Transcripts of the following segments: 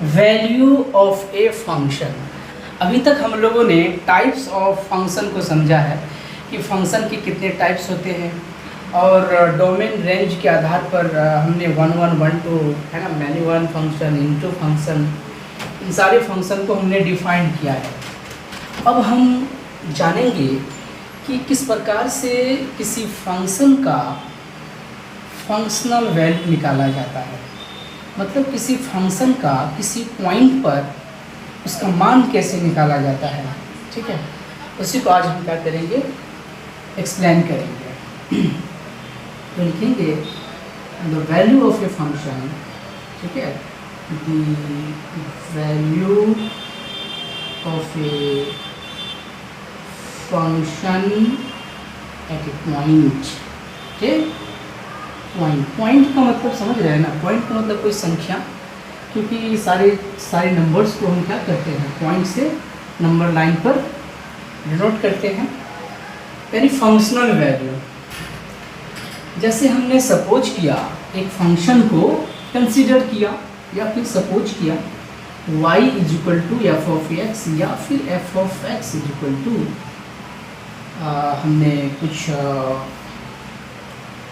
Value of a function. अभी तक हम लोगों ने टाइप्स ऑफ फंक्शन को समझा है कि फंक्शन के कितने टाइप्स होते हैं, और डोमेन रेंज के आधार पर हमने 1 1 1 2 है ना, many one function, into function, इन सारे फंक्शन को हमने डिफाइन किया है। अब हम जानेंगे कि किस प्रकार से किसी फंक्शन का फंक्शनल वैल्यू निकाला जाता है, मतलब किसी फंक्शन का किसी पॉइंट पर उसका मान कैसे निकाला जाता है। ठीक है, उसी को आज हम क्या करेंगे, एक्सप्लेन करेंगे। तो लिखेंगे the value of a function, ठीक है, the value of a function at A point. ठीक, पॉइंट का मतलब समझ रहे हैं ना, पॉइंट का मतलब कोई संख्या, क्योंकि सारे नंबर्स को हम क्या करते हैं, पॉइंट से नंबर लाइन पर डिनोट करते हैं, यानी फंक्शनल वैल्यू। जैसे हमने सपोज किया एक फंक्शन को कंसीडर किया या फिर सपोज किया y is equal to F of X या फिर F of X is equal to हमने कुछ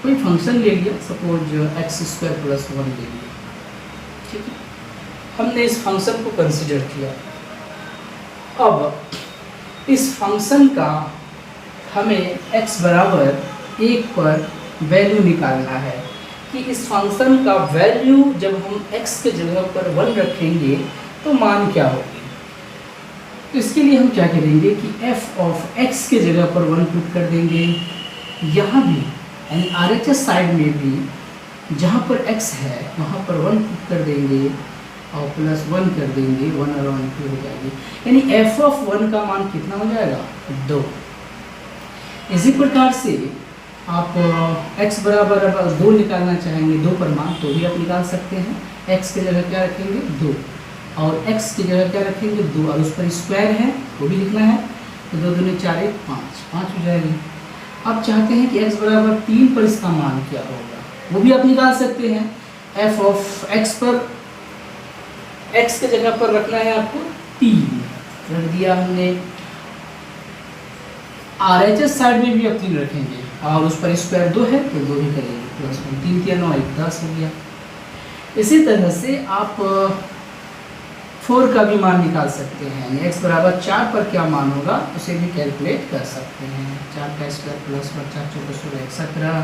कोई फंक्शन ले लिया, सपोज एक्स स्क्वायर प्लस 1 ले लिया। ठीक है, हमने इस फंक्शन को कंसीडर किया। अब इस फंक्शन का हमें x बराबर 1 पर वैल्यू निकालना है कि इस फंक्शन का वैल्यू जब हम x के जगह पर 1 रखेंगे तो मान क्या होगी। तो इसके लिए हम क्या करेंगे कि f ऑफ x के जगह पर 1 पुट कर देंगे, यहाँ भी यानी RHS साइड में भी जहाँ पर x है वहाँ पर 1 पुट कर देंगे और प्लस 1 कर देंगे, 1 और 1 2 हो जाएगी, यानी f ऑफ 1 का मान कितना हो जाएगा, 2। इसी प्रकार से आप x बराबर अब 2 निकालना चाहेंगे, 2 पर मान, तो भी आप निकाल सकते हैं। x की जगह क्या रखेंगे, 2, और x की जगह क्या रखेंगे, 2, और उस पर स्क्वायर है वो भी लिखना है, तो 2 दूनी 4 1 5 हो जाएगी। आप चाहते हैं कि x बराबर 3 पर इसका मान क्या होगा, वो भी आप निकाल सकते हैं। f ऑफ x पर x के जगह पर रखना है आपको 3, रख दिया हमने। RHS साइड में भी आप 3 रखेंगे और उस पर स्क्वायर 2 है तो 2 ही करेंगे, प्लस 3 3 9 1 10 हो गया। इसी तरह से आप 4 का भी मान निकाल सकते हैं, यानी x बराबर 4 पर क्या मान होगा उसे भी कैलकुलेट कर सकते हैं। 4 का स्क्वायर प्लस 4 4 16 17।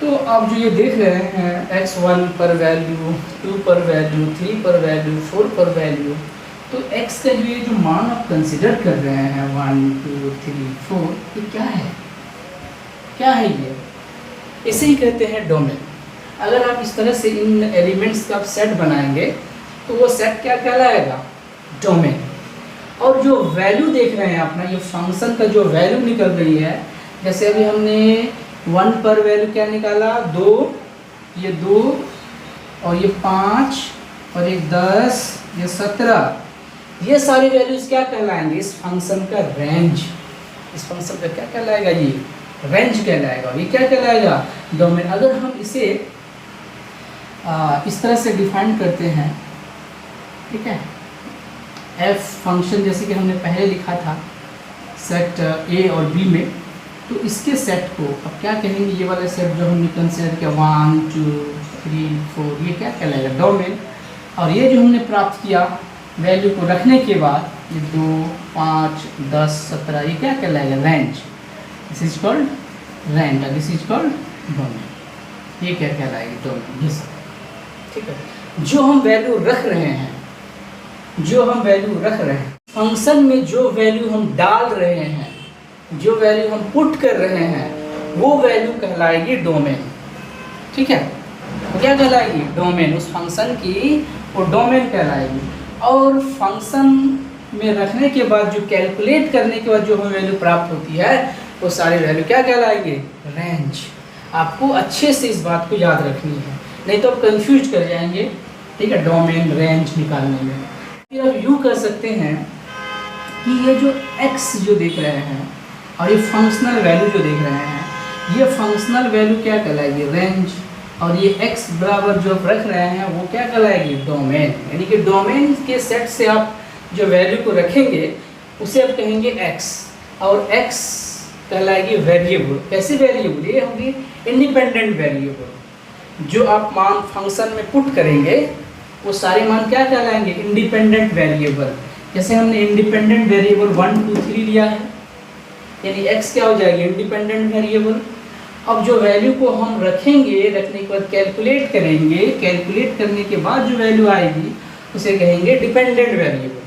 तो आप जो ये देख रहे हैं x1 पर वैल्यू, 2 पर वैल्यू, 3 पर वैल्यू, 4 पर वैल्यू, तो x का जो मान आप कंसिडर कर रहे हैं 1 2 3 4, ये क्या है, क्या है ये, इसे ही कहते हैं डोमेन। अगर आप इस तरह से इन एलिमेंट्स का सेट बनाएंगे तो वो सेट क्या कहलाएगा, डोमेन। और जो वैल्यू देख रहे हैं अपना, ये फंक्शन का जो वैल्यू निकल रही है, जैसे अभी हमने 1 पर वैल्यू क्या निकाला, 2, ये 2 और ये 5 और ये 10, ये 17, ये सारी वैल्यूज क्या कहलाएंगे, इस फंक्शन का रेंज। इस फंक्शन का क्या कहलाएगा, ये रेंज कहलाएगा, ये क्या कहलाएगा, डोमेन। अगर हम इसे इस तरह से डिफाइन करते हैं, ठीक है, f फंक्शन जैसे कि हमने पहले लिखा था सेट a और b में, तो इसके सेट को अब क्या कहेंगे, ये वाला सेट जो हमने कंसिडर किया 1 2 3 4, ये क्या कहलाएगा, डोमेन। और ये जो हमने प्राप्त किया वैल्यू को रखने के बाद, ये 2 5 10 17, ये क्या कहलाएगा, range. This is called range, this is called domain. ये क्या कहलाएगी, डोमेन, ये सब। ठीक है, जो हम वैल्यू रख रहे हैं, फंक्शन में जो वैल्यू हम डाल रहे हैं, जो वैल्यू हम पुट कर रहे हैं, वो वैल्यू कहलाएगी डोमेन। ठीक है, तो क्या कहलाएगी, डोमेन। उस फंक्शन की वो डोमेन कहलाएगी। और फंक्शन में रखने के बाद जो कैलकुलेट करने के बाद जो हमें वैल्यू प्राप्त होती है, वो सारी वैल्यू क्या कहलाएगी, रेंज। आपको अच्छे से इस बात को याद रखनी है, नहीं तो आप कंफ्यूज कर जाएंगे, ठीक है, डोमेन रेंज निकालने में। फिर आप यूँ कर सकते हैं कि ये जो x जो देख रहे हैं और ये फंक्शनल वैल्यू जो देख रहे हैं, ये फंक्शनल वैल्यू क्या कहलाएगी, रेंज। और ये x बराबर जो आप रख रहे हैं वो क्या कहलाएगी, डोमेन। यानी कि डोमेन के सेट से आप जो वैल्यू को रखेंगे उसे आप कहेंगे x, और x कहलाएगी वेरिएबल। कैसी वेरिएबल, ये होगी इंडिपेंडेंट वेरिएबल। जो आप मान फंक्शन में पुट करेंगे वो सारे मान क्या कहलाएंगे, इंडिपेंडेंट वेरिएबल। जैसे हमने इंडिपेंडेंट वेरिएबल 1 2 3 लिया है, यानी x क्या हो जाएगी, इंडिपेंडेंट वेरिएबल। अब जो वैल्यू को हम रखेंगे, रखने के बाद कैलकुलेट करेंगे, कैलकुलेट करने के बाद जो वैल्यू आएगी उसे कहेंगे डिपेंडेंट वेरिएबल।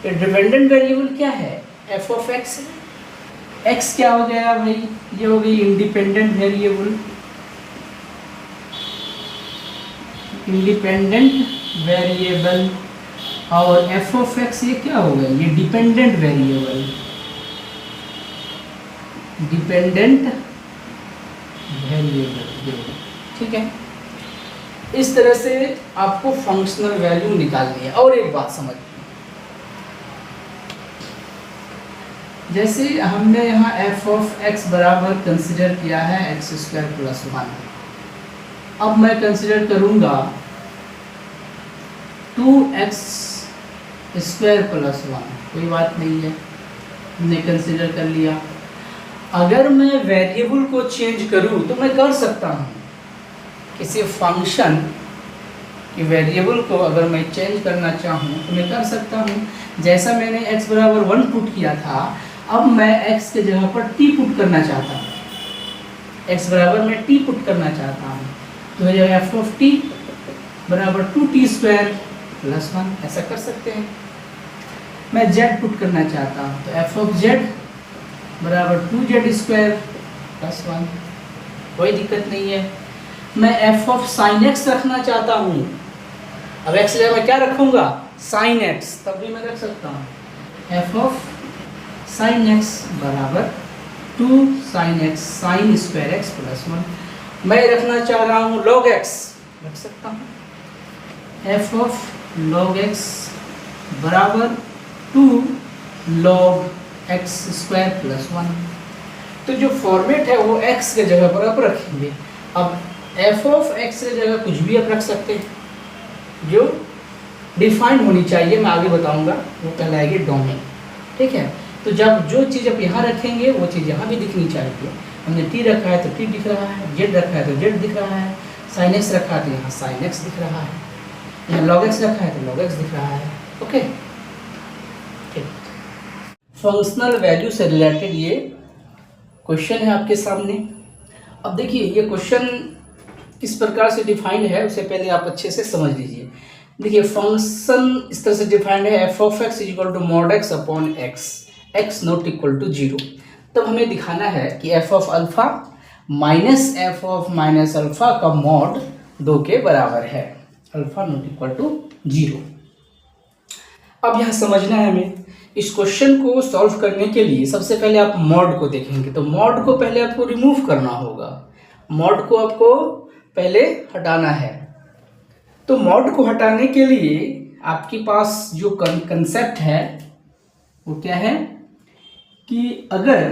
ये डिपेंडेंट वेरिएबल क्या है, f ऑफ x। x क्या हो गया भाई, ये हो गई इंडिपेंडेंट वेरिएबल, इंडिपेंडेंट वेरिएबल। और f ऑफ x ये क्या हो गया, ये डिपेंडेंट वेरिएबल, डिपेंडेंट वेरिएबल। ठीक है, इस तरह से आपको फंक्शनल वैल्यू निकालनी है। और एक बात समझ, जैसे हमने यहाँ f ऑफ x बराबर कंसिडर किया है x² + 1, अब मैं कंसिडर करूँगा 2x² + 1, कोई बात नहीं है, हमने कंसिडर कर लिया। अगर मैं वेरिएबल को चेंज करूँ तो मैं कर सकता हूँ, किसी फंक्शन कि वेरिएबल को अगर मैं चेंज करना चाहूँ तो मैं कर सकता हूँ। जैसा मैंने x बराबर 1 पुट किया था, अब मैं x के जगह पर t पुट करना चाहता हूँ, x बराबर मैं t पुट करना चाहता हूँ, तो हो जाएगा f ऑफ t बराबर 2t² + 1, ऐसा कर सकते हैं। मैं z पुट करना चाहता हूँ, तो f ऑफ z बराबर 2z² + 1, कोई दिक्कत नहीं है। मैं f ऑफ sin x रखना चाहता हूँ, अब x जगह मैं क्या रखूँगा, sin x, तब भी मैं रख सकता हूँ f ऑफ sin x बराबर 2 sin x sin² x + 1। मैं रखना चाह रहा हूँ log x, रख सकता हूँ f ऑफ log x बराबर 2 log x² + 1। तो जो फॉर्मेट है वो x के जगह पर आप रखेंगे। अब f ऑफ x की जगह कुछ भी आप रख सकते हैं, जो डिफाइंड होनी चाहिए, मैं आगे बताऊंगा, वो कहलाएगी डोमेन। ठीक है, तो जब जो चीज़ आप यहाँ रखेंगे वो चीज़ यहाँ भी दिखनी चाहिए। हमने t रखा है तो t दिख रहा है, z रखा है तो z दिख रहा है, sin x रखा है तो यहाँ sin x दिख रहा है, यहाँ log x रखा है तो log x दिख रहा है। ओके, ठीक। फंक्शनल वैल्यू से रिलेटेड ये क्वेश्चन है आपके सामने। अब देखिए ये क्वेश्चन किस प्रकार से डिफाइंड है उसे पहले आप अच्छे से समझ लीजिए। देखिए फंक्शन इस तरह से डिफाइंड है, f of x = mod x upon x, x not equal to 0। तब हमें दिखाना है कि f of alpha minus f of minus alpha का मॉड 2 के बराबर है, अल्फा नॉट इक्वल टू 0। अब यहाँ समझना है हमें, इस क्वेश्चन को सॉल्व करने के लिए सबसे पहले आप मॉड को देखेंगे, तो मॉड को पहले आपको रिमूव करना होगा, मॉड को आपको पहले हटाना है। तो मॉड को हटाने के लिए आपके पास जो कंसेप्ट है वो क्या है कि अगर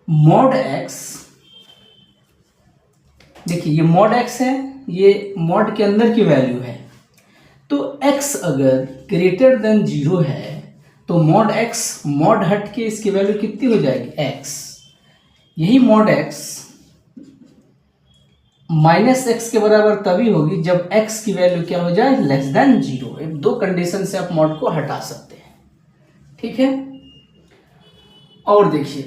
मॉड x, देखिए ये मॉड x है, ये मॉड के अंदर की वैल्यू है, तो x अगर ग्रेटर देन 0 है तो मॉड x, मॉड हट के इसकी वैल्यू कितनी हो जाएगी, x। यही मॉड x माइनस एक्स के बराबर तभी होगी जब x की वैल्यू क्या हो जाए, लेस देन 0। एक दो कंडीशन से आप मॉड को हटा सकते हैं। ठीक है, और देखिए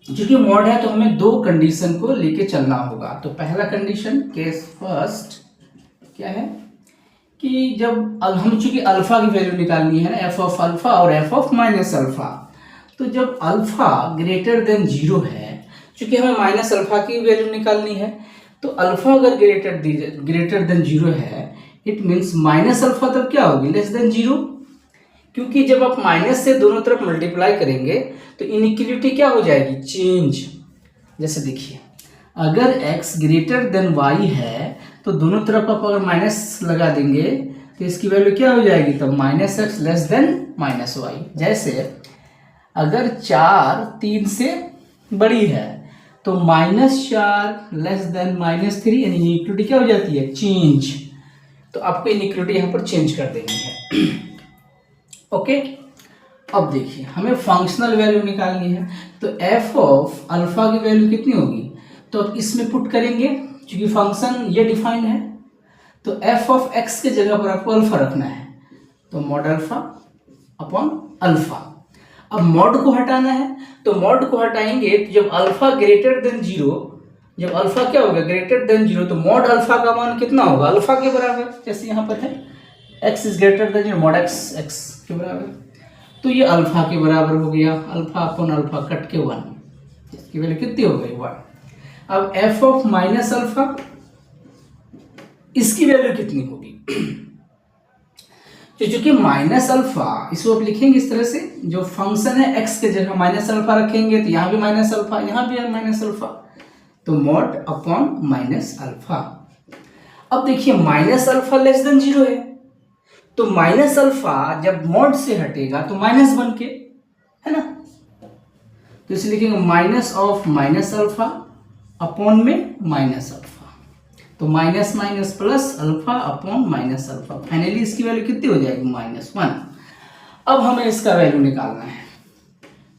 क्योंकि मॉड है तो हमें दो कंडीशन को लेके चलना होगा। तो पहला कंडीशन, केस फर्स्ट, क्या है कि जब हम चूंकि अल्फा की वैल्यू निकालनी है ना, f ऑफ अल्फा और f ऑफ माइनस अल्फा, तो जब अल्फा ग्रेटर देन 0 है, चूंकि हमें माइनस अल्फा की वैल्यू निकालनी है, तो अल्फा अगर ग्रेटर देन 0 है, इट मीन्स माइनस अल्फा तब क्या होगी, लेस देन 0। क्योंकि जब आप माइनस से दोनों तरफ मल्टीप्लाई करेंगे तो इनइक्वालिटी क्या हो जाएगी, चेंज। जैसे देखिए अगर x ग्रेटर देन y है तो दोनों तरफ आप अगर माइनस लगा देंगे तो इसकी वैल्यू क्या हो जाएगी, तब -x लेस देन -y। जैसे अगर 4 3 से बड़ी है तो -4 लेस देन -3, यानी इनिक्वालिटी क्या हो जाती है, चेंज। तो आपको इनिक्वालिटी यहाँ पर चेंज कर देनी है। ओके, अब देखिए हमें फंक्शनल वैल्यू निकालनी है, तो एफ ऑफ अल्फा की वैल्यू कितनी होगी, तो अब इसमें पुट करेंगे, क्योंकि फंक्शन ये डिफाइंड है, तो एफ ऑफ एक्स के जगह पर आपको अल्फा रखना है, तो मॉड अल्फा अपॉन अल्फा। अब मॉड को हटाना है, तो मॉड को हटाएंगे तो जब अल्फा ग्रेटर देन 0, जब अल्फा क्या होगा, ग्रेटर देन 0, तो मॉड अल्फा का मान कितना होगा, अल्फा के बराबर, जैसे यहाँ पर है x is greater than 0, mod x x के बराबर, तो ये अल्फा के बराबर हो गया, अल्फा अपॉन अल्फा कट के 1, इसकी वैल्यू कितनी हो गई 1। अब एफ ऑफ माइनस अल्फा, इसकी वैल्यू कितनी होगी, तो चूंकि माइनस अल्फा, इसको आप लिखेंगे इस तरह से, जो फंक्शन है एक्स के जगह माइनस अल्फा रखेंगे, तो यहाँ भी माइनस अल्फा, यहाँ भी है माइनस अल्फा, तो मॉड अपॉन माइनस अल्फा। अब देखिए माइनस अल्फा लेस देन 0 है, तो माइनस अल्फा जब मॉड से हटेगा तो माइनस बन के, है ना, तो इसे लिखेंगे minus of minus alpha upon में माइनस अल्फा, तो minus minus plus alpha upon minus alpha, finally इसकी वैल्यू कितनी हो जाएगी, -1। अब हमें इसका वैल्यू निकालना है,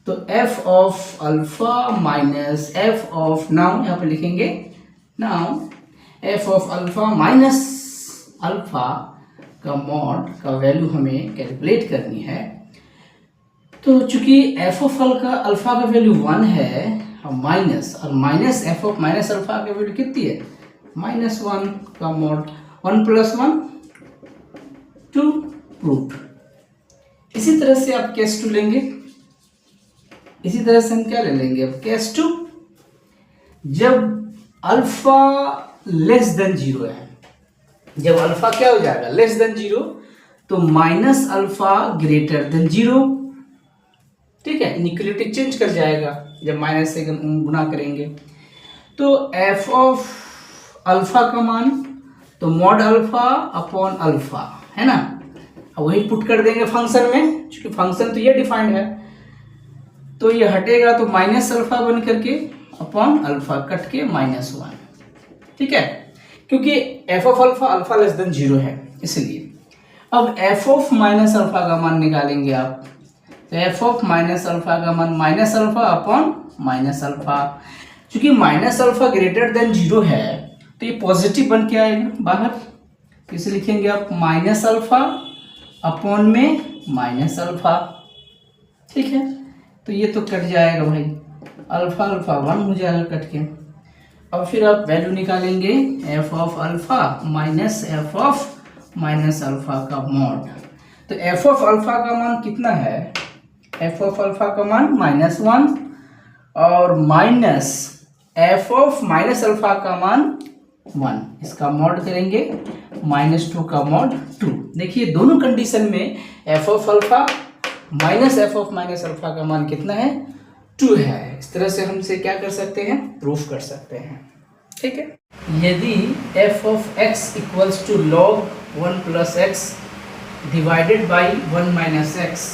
तो F of alpha minus F of, now यहाँ पे लिखेंगे, now F of alpha minus alpha का मॉड का वैल्यू हमें कैलकुलेट करनी है। तो चूंकि एफ ऑफ अल्फा का वैल्यू 1 है, माइनस, और minus F of minus alpha का वैल्यू कितनी है, -1 का मॉड, 1 + 1 2 प्रूफ। इसी तरह से आप केस 2 लेंगे, इसी तरह से हम क्या ले लेंगे, अब केस 2, जब अल्फा लेस देन 0 है, जब अल्फा क्या हो जाएगा, लेस देन 0, तो माइनस अल्फा ग्रेटर देन 0, ठीक है, इनिक्वालिटी चेंज कर जाएगा जब माइनस से गुना करेंगे, तो एफ ऑफ अल्फा का मान, तो मॉड अल्फा अपॉन अल्फा, है ना, अब वही पुट कर देंगे फंक्शन में, क्योंकि फंक्शन तो ये डिफाइंड है, तो ये हटेगा तो माइनस अल्फा बन करके अपॉन अल्फा कट के -1, ठीक है, क्योंकि F of alpha alpha less than 0 है इसलिए। अब एफ ऑफ माइनस अल्फा का मान निकालेंगे आप, तो एफ ऑफ माइनस अल्फा का मान minus alpha upon minus alpha, क्योंकि माइनस अल्फा ग्रेटर देन 0 है, तो ये पॉजिटिव बन के आएगा बाहर, तो इसे लिखेंगे आप माइनस अल्फा अपॉन में माइनस अल्फा, ठीक है, तो ये तो कट जाएगा भाई, अल्फा अल्फा 1 हो जाएगा कट के। अब फिर आप वैल्यू निकालेंगे F of alpha minus F of minus alpha का मॉड, तो एफ ऑफ अल्फा का मान कितना है, एफ ऑफ अल्फा का मान -1 और minus F of minus alpha का मान 1, इसका मॉड करेंगे -2 का मॉड 2। देखिए दोनों कंडीशन में F of alpha minus F of minus alpha का मान कितना है, 2 है। इस तरह से हमसे क्या कर सकते हैं, प्रूफ कर सकते हैं, ठीक है। यदि F of X equals to log 1 + x divided by 1 - x,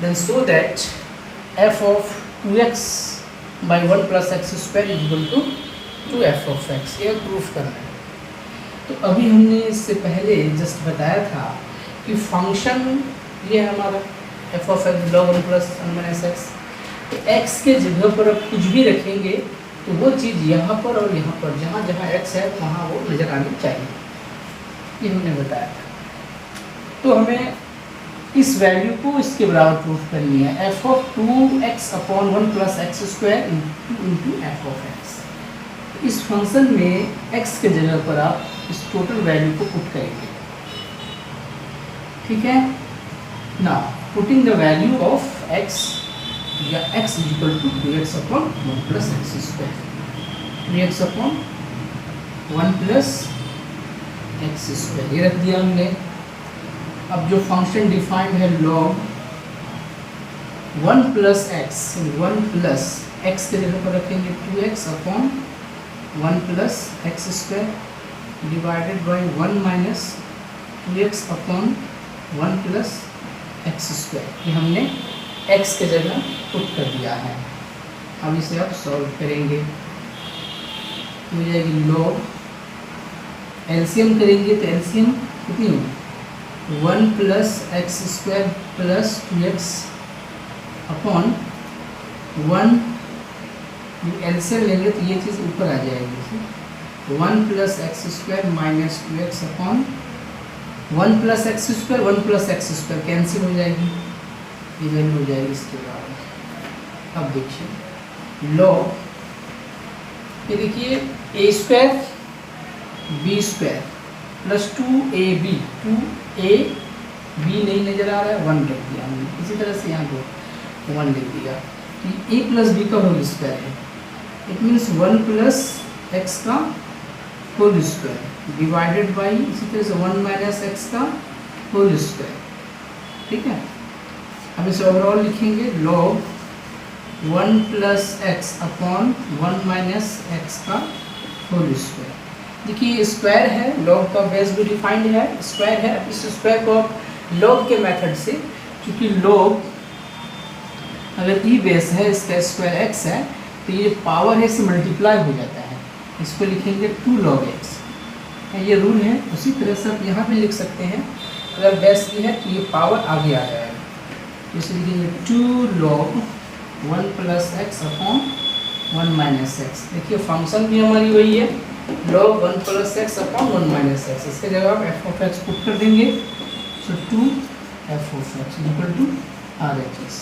then so that f of 2x by 1 + x² equal to 2f of x, यह प्रूफ करना है। तो अभी हमने इससे पहले जस्ट बताया था कि फंक्शन ये है हमारा f of x log 1 + 1 - x, तो x के जगह पर आप कुछ भी रखेंगे तो वो चीज़ यहाँ पर और यहाँ पर, जहाँ जहाँ x है वहाँ वो नज़र आनी चाहिए, ये हमने बताया था। तो हमें इस वैल्यू को इसके बराबर प्रूफ करनी है, f of 2x upon 1 + x² into f of x। इस फंक्शन में x के जगह पर आप इस टोटल वैल्यू को पुट करेंगे, ठीक है ना, putting the value of x या x equal to 2x upon 1 + x², 2x upon 1 + x², ये रख दिया हमने। अब जो फंक्शन डिफाइंड है log 1 + x, 1 + x के जगह पर रखेंगे 2x upon 1 + x² divided by 1 - 2x upon 1 + x², ये हमने x के जगह पुट कर दिया है। अब इसे आप सॉल्व करेंगे, हो जाएगी लॉग, एलसीएम करेंगे तो एलसीएम कितनी होगी 1 plus x square plus 2x upon 1, LCM लेंगे तो ये चीज़ ऊपर आ जाएगी 1 plus x square minus 2x upon 1 plus x square 1 plus x square cancel हो जाएगी, ये वैल्यू हो जाएगी इसके बाद। अब देखिए लॉग, ये देखिए A square B square plus 2ab, 2ab नहीं नजर आ रहा है 1 लिख दिया हमने, इसी तरह से यहाँ को 1 लिख दिया। ए प्लस बी का होल स्क्वायर है, इट मीन्स 1 प्लस एक्स का होल स्क्वायर डिवाइडेड बाई इसी तरह से 1 माइनस एक्स का होल स्क्वायर। ठीक है, अब इसे ओवरऑल लिखेंगे log 1 plus X upon 1 minus x का होल स्क्वायर। देखिए स्क्वायर है, लॉग का बेस भी डिफाइंड है, स्क्वायर है। अब इस स्क्वायर को आप लॉग के मेथड से, क्योंकि लॉग अगर ई बेस है इसका स्क्वायर एक्स है तो ये पावर है इससे मल्टीप्लाई हो जाता है, इसको लिखेंगे 2 log x, ये रूल है। उसी तरह से आप यहाँ पे लिख सकते हैं, अगर बेस की है तो ये पावर आगे आ जाएगा, इसे लिखेंगे 2 log 1 plus X upon 1 minus X. देखिए फंक्शन भी हमारी वही है, log 1 plus X upon 1 minus X. इसके जगह आप एफ ऑफ एक्स पुट कर देंगे, so 2 F of X equal to RHS।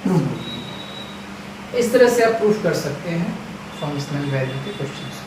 Proof हो गई। इस तरह से आप प्रूफ कर सकते हैं फंक्शनल वैल्यू के क्वेश्चंस।